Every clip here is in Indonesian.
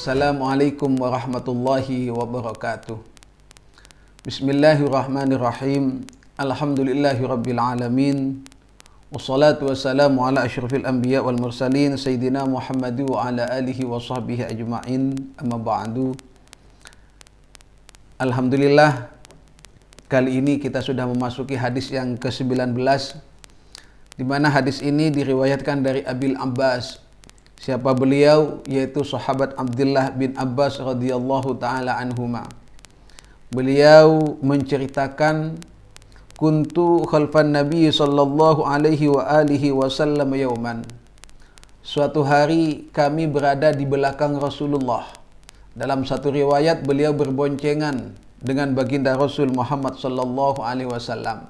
Assalamualaikum warahmatullahi wabarakatuh. Bismillahirrahmanirrahim. Alhamdulillahi rabbil alamin. Wassalatu wassalamu ala asyrafil anbiya wal mursalin Sayyidina Muhammad wa ala alihi wa sahbihi ajma'in. Amma ba'du. Alhamdulillah, kali ini kita sudah memasuki hadis yang ke-19, di mana hadis ini diriwayatkan dari Abil Abbas. Siapa beliau? Yaitu sahabat Abdullah bin Abbas radhiyallahu taala anhuma. Beliau menceritakan, kuntu khalfan Nabi sallallahu alaihi wa alihi wasallam yauman. Suatu hari kami berada di belakang Rasulullah. Dalam satu riwayat beliau berboncengan dengan baginda Rasul Muhammad sallallahu alaihi wasallam.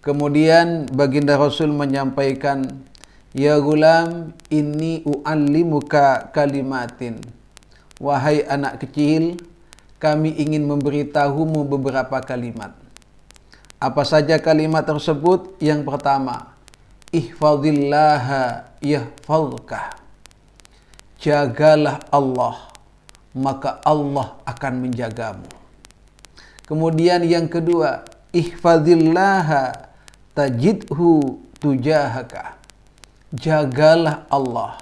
Kemudian baginda Rasul menyampaikan, "Ya gulam, inni u'allimuka kalimatin." Wahai anak kecil, kami ingin memberitahumu beberapa kalimat. Apa saja kalimat tersebut? Yang pertama, ihfazillaha yahfazka. Jagalah Allah, maka Allah akan menjagamu. Kemudian yang kedua, ihfazillaha tajidhu tujahaka. Jagalah Allah,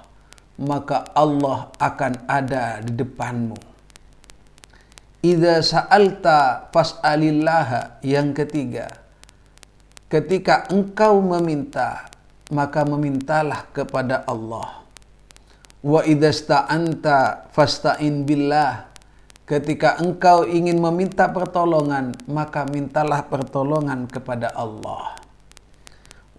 maka Allah akan ada di depanmu. Idza sa'alta fas'alillaha. Yang ketiga, ketika engkau meminta, maka memintalah kepada Allah. Wa idza sta'anta fasta'in billah. Ketika engkau ingin meminta pertolongan, maka mintalah pertolongan kepada Allah.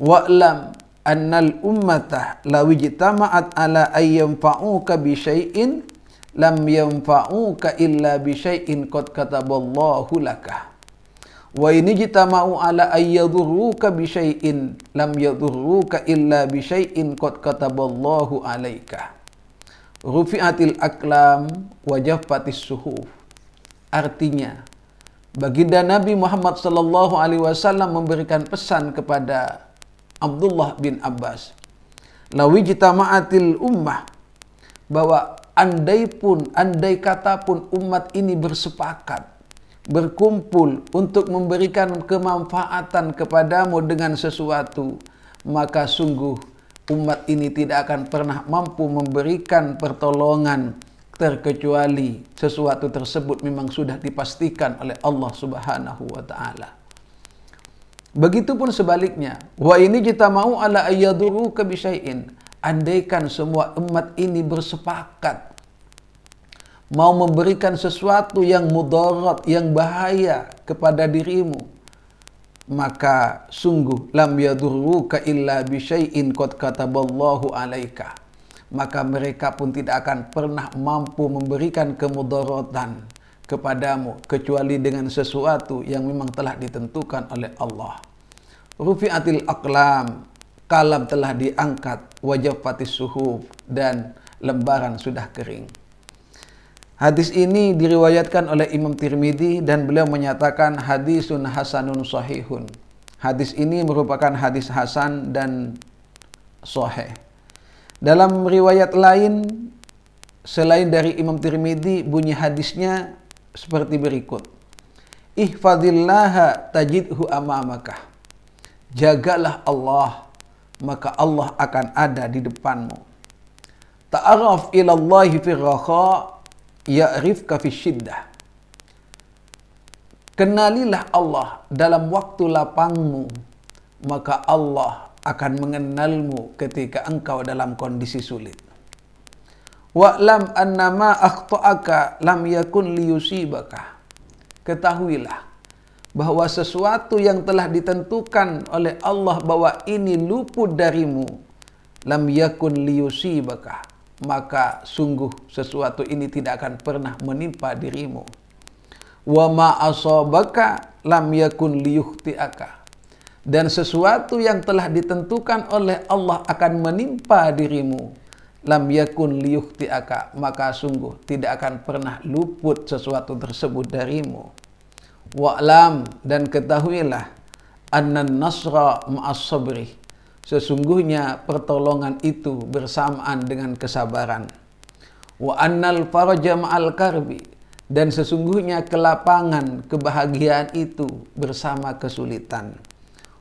Wa'lam annal ummata law ijtama'at ala ayyamfa'uka bi syai'in lam yanfa'uka illa bi syai'in qad kataballahu laka. Wa in ijtama'u ala ayyadurruka bi syai'in lam yadurruka illa bi syai'in qad kataballahu alaika. Rufi'atil aqlam wa jaffatis suhuf. Artinya, baginda Nabi Muhammad sallallahu alaihi wasallam memberikan pesan kepada Abdullah bin Abbas, lawi jitama'atil ummah, bahwa andai kata pun umat ini bersepakat, berkumpul untuk memberikan kemanfaatan kepadamu dengan sesuatu, maka sungguh umat ini tidak akan pernah mampu memberikan pertolongan terkecuali sesuatu tersebut memang sudah dipastikan oleh Allah Subhanahu wa taala. Begitupun sebaliknya, wa ini kita mau ala ayyadurruka bi syai'in. Andaikan semua umat ini bersepakat mau memberikan sesuatu yang mudarat, yang bahaya kepada dirimu, maka sungguh lam yadurruka illa bi syai'in qad kataballahu alaika. Maka mereka pun tidak akan pernah mampu memberikan kemudaratan kepadamu kecuali dengan sesuatu yang memang telah ditentukan oleh Allah. Rufi'atil aqlam, kalam telah diangkat, wajaffatis suhuf, dan lembaran sudah kering. Hadis ini diriwayatkan oleh Imam Tirmidzi dan beliau menyatakan hadisun hasanun sahihun. Hadis ini merupakan hadis hasan dan sahih. Dalam riwayat lain selain dari Imam Tirmidzi, bunyi hadisnya seperti berikut. Ihfazillaha tajidhu amamaka. Jagalah Allah, maka Allah akan ada di depanmu. Ta'arraf ilallahi fi rakha ya'rifka fi syiddah. Kenalilah Allah dalam waktu lapangmu, maka Allah akan mengenalmu ketika engkau dalam kondisi sulit. Wa'lam annama akhta'aka lam yakun liyusibaka. Ketahuilah bahwa sesuatu yang telah ditentukan oleh Allah bahwa ini luput darimu, lam yakun liyusibaka, maka sungguh sesuatu ini tidak akan pernah menimpa dirimu. Wa ma asabaka lam yakun liyukhti'aka. Dan sesuatu yang telah ditentukan oleh Allah akan menimpa dirimu, lam yakun liyukhti'aka, maka sungguh tidak akan pernah luput sesuatu tersebut darimu. Wa'lam, dan ketahuilah, annan nasra ma'as sabri, sesungguhnya pertolongan itu bersamaan dengan kesabaran. Wa annal faraja ma'al karbi, dan sesungguhnya kelapangan, kebahagiaan itu bersama kesulitan.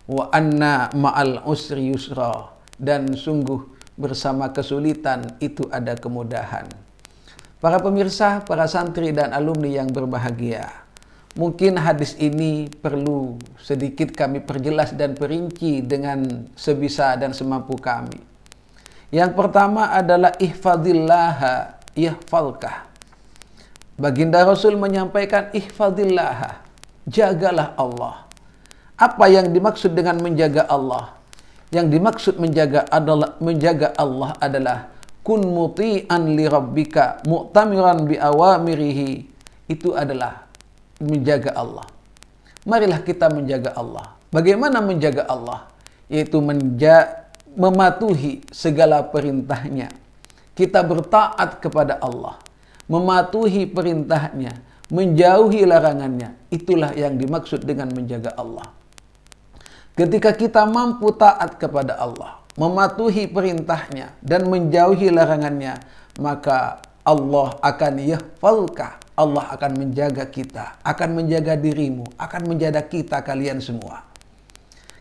Wa anna ma'al usri yusra, dan sungguh bersama kesulitan itu ada kemudahan. Para pemirsa, para santri dan alumni yang berbahagia, mungkin hadis ini perlu sedikit kami perjelas dan perinci dengan sebisa dan semampu kami. Yang pertama adalah ihfadillaha yahfalkah. Baginda Rasul menyampaikan ihfadillaha, jagalah Allah. Apa yang dimaksud dengan menjaga Allah? Yang dimaksud menjaga Allah adalah kun muti'an li rabbika mu'tamiran bi awamirihi. Itu adalah menjaga Allah. Marilah kita menjaga Allah. Bagaimana menjaga Allah? Yaitu mematuhi segala perintahnya. Kita bertaat kepada Allah, mematuhi perintahnya, menjauhi larangannya. Itulah yang dimaksud dengan menjaga Allah. Ketika kita mampu taat kepada Allah, mematuhi perintahnya dan menjauhi larangannya, maka Allah akan yahfalka. Allah akan menjaga kita, akan menjaga dirimu, akan menjaga kita kalian semua.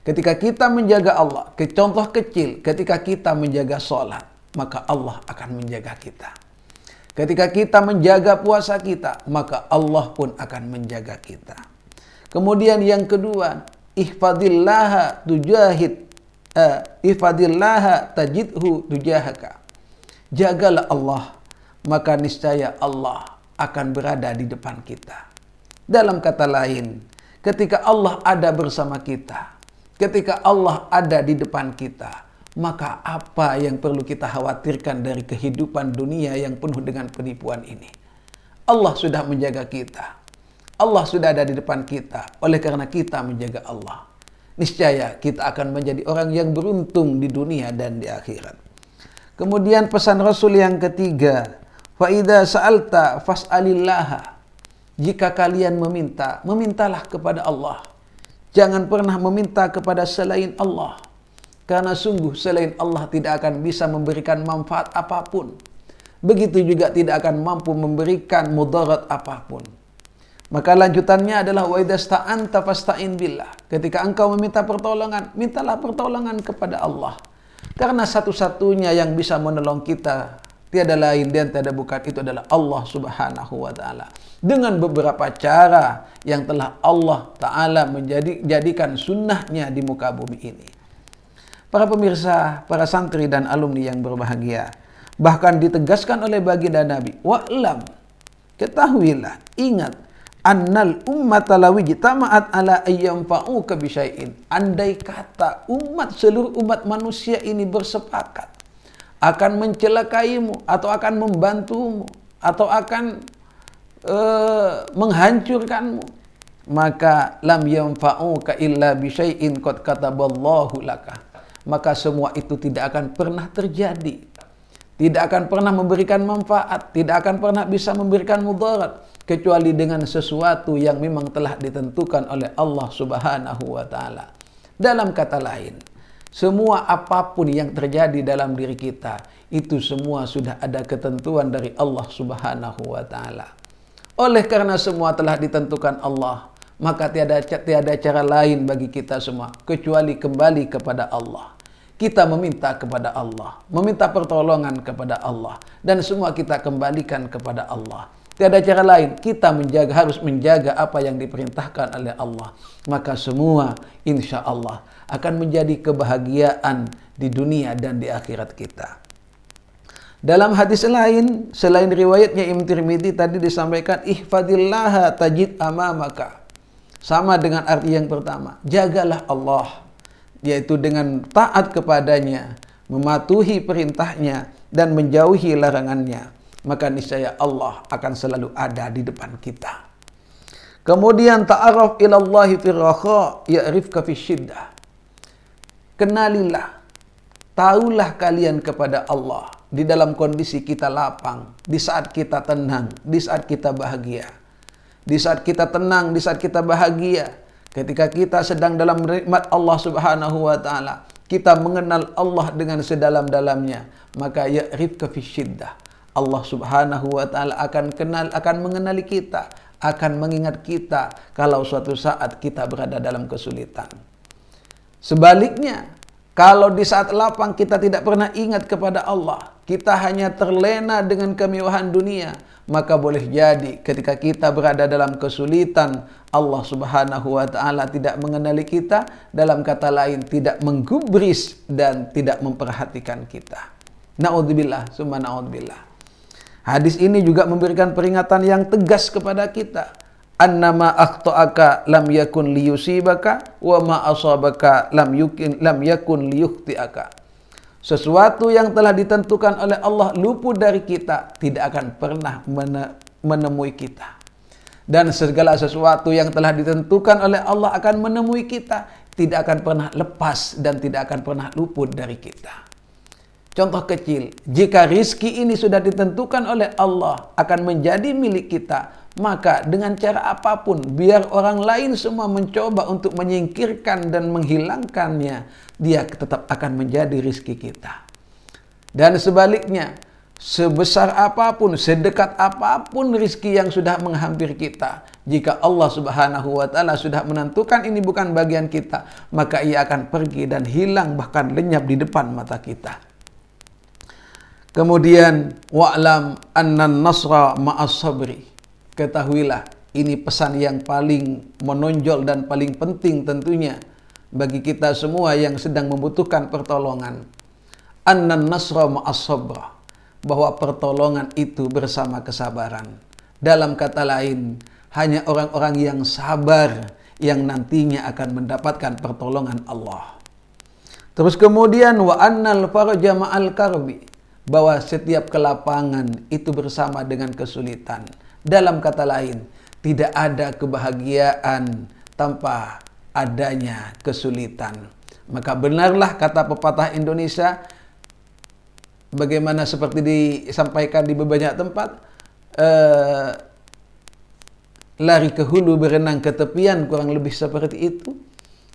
Ketika kita menjaga Allah, contoh kecil, ketika kita menjaga sholat, maka Allah akan menjaga kita. Ketika kita menjaga puasa kita, maka Allah pun akan menjaga kita. Kemudian yang kedua, ihfadillaha tajidhu tujahaka. Jagalah Allah, maka niscaya Allah akan berada di depan kita. Dalam kata lain, ketika Allah ada bersama kita, ketika Allah ada di depan kita, maka apa yang perlu kita khawatirkan dari kehidupan dunia yang penuh dengan penipuan ini? Allah sudah menjaga kita. Allah sudah ada di depan kita. Oleh karena kita menjaga Allah, niscaya kita akan menjadi orang yang beruntung di dunia dan di akhirat. Kemudian pesan Rasul yang ketiga, fa idza sa'alta fas'alillaha. Jika kalian meminta, memintalah kepada Allah. Jangan pernah meminta kepada selain Allah. Karena sungguh selain Allah tidak akan bisa memberikan manfaat apapun. Begitu juga tidak akan mampu memberikan mudarat apapun. Maka lanjutannya adalah wa idza sta'anta fasta'in billah. Ketika engkau meminta pertolongan, mintalah pertolongan kepada Allah. Karena satu-satunya yang bisa menolong kita tiada lain dan tiada bukan, itu adalah Allah Subhanahu wa taala. Dengan beberapa cara yang telah Allah taala menjadikan sunnahnya di muka bumi ini. Para pemirsa, para santri dan alumni yang berbahagia, bahkan ditegaskan oleh baginda Nabi, wa'lam, ketahuilah, ingat, annal ummata law ijtama'at ala ayyamfa'uka bi syai'in. Andai kata seluruh umat manusia ini bersepakat akan mencelakaimu atau akan membantumu atau akan menghancurkanmu, maka lam yanfa'uka illa bi syai'in qad kataballahu laka. Maka semua itu tidak akan pernah terjadi. Tidak akan pernah memberikan manfaat, tidak akan pernah bisa memberikan mudarat, kecuali dengan sesuatu yang memang telah ditentukan oleh Allah Subhanahu wa taala. Dalam kata lain, semua apapun yang terjadi dalam diri kita, itu semua sudah ada ketentuan dari Allah Subhanahu wa taala. Oleh karena semua telah ditentukan Allah, maka tiada cara lain bagi kita semua kecuali kembali kepada Allah. Kita meminta kepada Allah, meminta pertolongan kepada Allah, dan semua kita kembalikan kepada Allah. Tiada cara lain, kita harus menjaga apa yang diperintahkan oleh Allah. Maka semua insya Allah akan menjadi kebahagiaan di dunia dan di akhirat kita. Dalam hadis lain, selain riwayatnya Imam Tirmidzi tadi disampaikan, ihfadillaha tajid amamaka. Sama dengan arti yang pertama, jagalah Allah, yaitu dengan taat kepadanya, mematuhi perintahnya, dan menjauhi larangannya. Maka niscaya Allah akan selalu ada di depan kita. Kemudian ta'arraf ilallahi fir rakha ya'rifka fisyiddah. Kenalilah, taulah kalian kepada Allah di dalam kondisi kita lapang, di saat kita tenang, di saat kita bahagia. Di saat kita tenang, di saat kita bahagia, ketika kita sedang dalam nikmat Allah Subhanahu wa taala, kita mengenal Allah dengan sedalam-dalamnya, maka ya'rifka fisyiddah. Allah Subhanahu wa taala akan mengenali kita, akan mengingat kita kalau suatu saat kita berada dalam kesulitan. Sebaliknya, kalau di saat lapang kita tidak pernah ingat kepada Allah, kita hanya terlena dengan kemewahan dunia, maka boleh jadi ketika kita berada dalam kesulitan, Allah Subhanahu wa taala tidak mengenali kita, dalam kata lain tidak menggubris dan tidak memperhatikan kita. Na'udzubillah, summa na'udzubillah. Hadis ini juga memberikan peringatan yang tegas kepada kita. Annama akhta'aka lam yakun liyusibaka wa ma asabaka lam yakun liyukhti'aka. Sesuatu yang telah ditentukan oleh Allah luput dari kita tidak akan pernah menemui kita. Dan segala sesuatu yang telah ditentukan oleh Allah akan menemui kita tidak akan pernah lepas dan tidak akan pernah luput dari kita. Contoh kecil, jika rizki ini sudah ditentukan oleh Allah akan menjadi milik kita, maka dengan cara apapun, biar orang lain semua mencoba untuk menyingkirkan dan menghilangkannya, dia tetap akan menjadi rizki kita. Dan sebaliknya, sebesar apapun, sedekat apapun rizki yang sudah menghampiri kita, jika Allah Subhanahu wa taala sudah menentukan ini bukan bagian kita, maka ia akan pergi dan hilang bahkan lenyap di depan mata kita. Kemudian wa'lam annan nasra ma'as sabri. Ketahuilah, ini pesan yang paling menonjol dan paling penting tentunya bagi kita semua yang sedang membutuhkan pertolongan. Annan nasra ma'as sabra, bahwa pertolongan itu bersama kesabaran. Dalam kata lain, hanya orang-orang yang sabar yang nantinya akan mendapatkan pertolongan Allah. Terus kemudian wa annal farja ma'al karbi, bahwa setiap kelapangan itu bersama dengan kesulitan. Dalam kata lain, tidak ada kebahagiaan tanpa adanya kesulitan. Maka benarlah kata pepatah Indonesia, bagaimana seperti disampaikan di banyak tempat, lari ke hulu berenang ke tepian, kurang lebih seperti itu.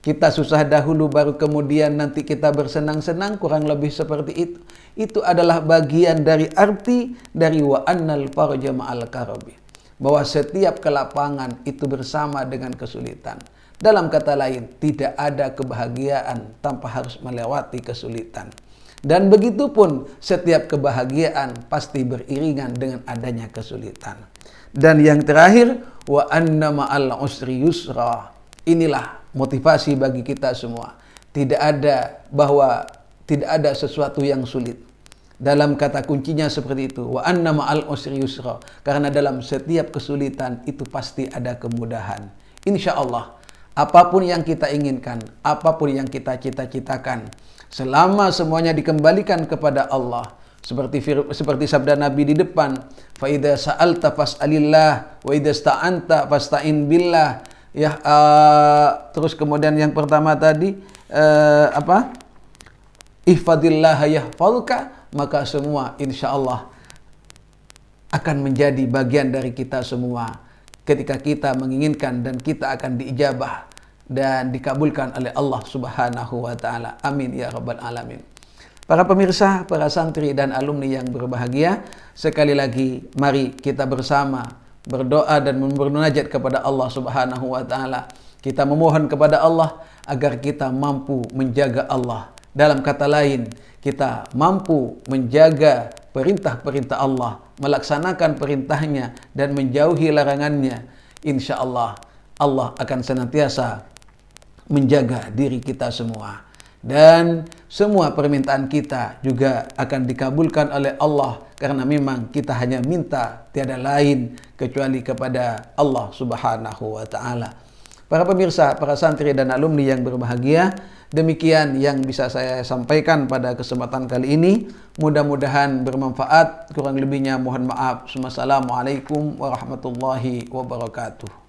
Kita susah dahulu baru kemudian nanti kita bersenang-senang, kurang lebih seperti itu. Itu adalah bagian dari arti dari wa annal farja ma'al karabi, bahwa setiap kelapangan itu bersama dengan kesulitan. Dalam kata lain, tidak ada kebahagiaan tanpa harus melewati kesulitan. Dan begitu pun setiap kebahagiaan pasti beriringan dengan adanya kesulitan. Dan yang terakhir, wa anna ma'al usri yusra. Inilah motivasi bagi kita semua. Tidak ada sesuatu yang sulit. Dalam kata kuncinya seperti itu, wa anna ma'al usri yusra. Karena dalam setiap kesulitan itu pasti ada kemudahan. Insya Allah, apapun yang kita inginkan, apapun yang kita cita-citakan, selama semuanya dikembalikan kepada Allah, seperti sabda Nabi di depan, fa idza sa'alta fas'alillah wa idza sta'anta fasta'in billah. Ya, terus kemudian yang pertama tadi ihfadillah yahfadhuka, maka semua insya Allah akan menjadi bagian dari kita semua ketika kita menginginkan, dan kita akan diijabah dan dikabulkan oleh Allah Subhanahu wa taala. Amin ya rabbal alamin. Para pemirsa, para santri dan alumni yang berbahagia, sekali lagi mari kita bersama berdoa dan bermunajat kepada Allah Subhanahu wa taala. Kita memohon kepada Allah agar kita mampu menjaga Allah. Dalam kata lain, kita mampu menjaga perintah-perintah Allah, melaksanakan perintahnya dan menjauhi larangannya. Insya Allah, Allah akan senantiasa menjaga diri kita semua. Dan semua permintaan kita juga akan dikabulkan oleh Allah, karena memang kita hanya minta tiada lain kecuali kepada Allah Subhanahu wa taala. Para pemirsa, para santri dan alumni yang berbahagia, demikian yang bisa saya sampaikan pada kesempatan kali ini. Mudah-mudahan bermanfaat. Kurang lebihnya mohon maaf. Wassalamualaikum warahmatullahi wabarakatuh.